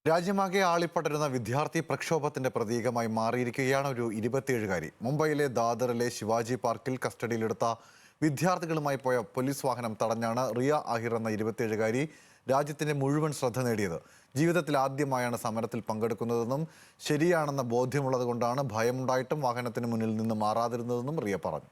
രാജ്യമാകെ ആളിപ്പടരുന്ന വിദ്യാർത്ഥി പ്രക്ഷോഭത്തിന്റെ പ്രതീകമായി മാറിയിരിക്കുകയാണ് ഒരു 27-കാരി. മുംബൈയിലെ ദാദറിലെ ശിവാജി പാർക്കിൽ കസ്റ്റഡിയിലെടുത്ത വിദ്യാർത്ഥികളുമായി പോയ പോലീസ് വാഹനം തടഞ്ഞാണ് റിയ ആഹിർ എന്ന 27-കാരി രാജ്യത്തിന്റെ മുഴുവൻ ശ്രദ്ധ നേടിയത്. ജീവിതത്തിൽ ആദ്യമായാണ് സമരത്തിൽ പങ്കെടുക്കുന്നതെന്നും ശരിയാണെന്ന ബോധ്യമുള്ളതുകൊണ്ടാണ് ഭയമുണ്ടായിട്ടും വാഹനത്തിന് മുന്നിൽ നിന്ന് മാറാതിരുന്നതെന്നും റിയ പറഞ്ഞു.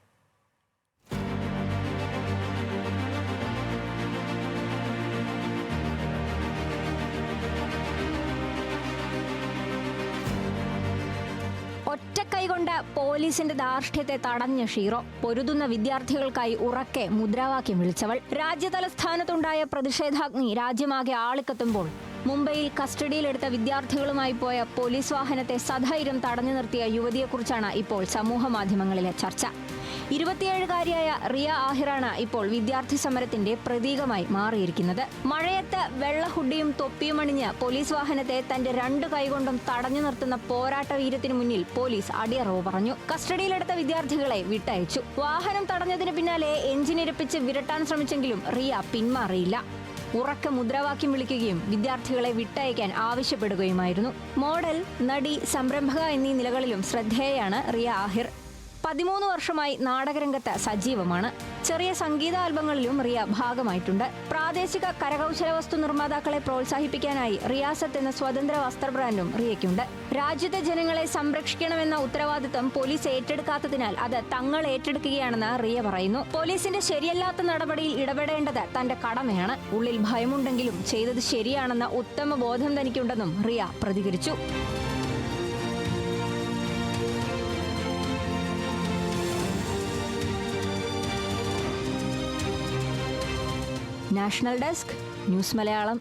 ഒറ്റക്കൈകൊണ്ട് പോലീസിന്റെ ധാർഷ്ട്യത്തെ തടഞ്ഞ ഷീറോ, പൊരുതുന്ന വിദ്യാർത്ഥികൾക്കായി ഉറക്കെ മുദ്രാവാക്യം വിളിച്ചവൾ. രാജ്യതലസ്ഥാനത്തുണ്ടായ പ്രതിഷേധാഗ്നി രാജ്യമാകെ ആളിക്കത്തുമ്പോൾ മുംബൈയിൽ കസ്റ്റഡിയിലെടുത്ത വിദ്യാർത്ഥികളുമായി പോയ പോലീസ് വാഹനത്തെ സധൈര്യം തടഞ്ഞു നിർത്തിയ യുവതിയെക്കുറിച്ചാണ് ഇപ്പോൾ സമൂഹ മാധ്യമങ്ങളിലെ ചർച്ച. 27-കാരിയായ റിയ ആഹിറാണ് ഇപ്പോൾ വിദ്യാർത്ഥി സമരത്തിന്റെ പ്രതീകമായി മാറിയിരിക്കുന്നത്. മഴയത്ത് വെള്ള ഹുഡിയും തൊപ്പിയും അണിഞ്ഞ് പോലീസ് വാഹനത്തെ തന്റെ 2 കൈകൊണ്ടും തടഞ്ഞു നിർത്തുന്ന പോരാട്ട വീര്യത്തിനു മുന്നിൽ പോലീസ് അടിയറവ് പറഞ്ഞു. കസ്റ്റഡിയിലെടുത്ത വിദ്യാർത്ഥികളെ വിട്ടയച്ചു. വാഹനം തടഞ്ഞതിന് പിന്നാലെ എഞ്ചിനിരപ്പിച്ച് വിരട്ടാൻ ശ്രമിച്ചെങ്കിലും റിയ പിന്മാറിയില്ല. ഉറക്കെ മുദ്രാവാക്യം വിളിക്കുകയും വിദ്യാർത്ഥികളെ വിട്ടയക്കാൻ ആവശ്യപ്പെടുകയുമായിരുന്നു. മോഡൽ, നടി, സംരംഭക എന്നീ നിലകളിലും ശ്രദ്ധേയയാണ് റിയ ആഹിർ. 13 വർഷമായി നാടകരംഗത്ത് സജീവമാണ്. ചെറിയ സംഗീത ആൽബങ്ങളിലും റിയ ഭാഗമായിട്ടുണ്ട്. പ്രാദേശിക കരകൗശല വസ്തു നിർമ്മാതാക്കളെ പ്രോത്സാഹിപ്പിക്കാനായി റിയാസത്ത് എന്ന സ്വതന്ത്ര വസ്ത്ര ബ്രാൻഡും റിയയ്ക്കുണ്ട്. രാജ്യത്തെ ജനങ്ങളെ സംരക്ഷിക്കണമെന്ന ഉത്തരവാദിത്തം പോലീസ് ഏറ്റെടുക്കാത്തതിനാൽ അത് തങ്ങൾ ഏറ്റെടുക്കുകയാണെന്ന് റിയ പറയുന്നു. പോലീസിന്റെ ശരിയല്ലാത്ത നടപടിയിൽ ഇടപെടേണ്ടത് തന്റെ കടമയാണ്. ഉള്ളിൽ ഭയമുണ്ടെങ്കിലും ചെയ്തത് ശരിയാണെന്ന ഉത്തമ ബോധം തനിക്കുണ്ടെന്നും റിയ പ്രതികരിച്ചു. National desk, news Malayalam.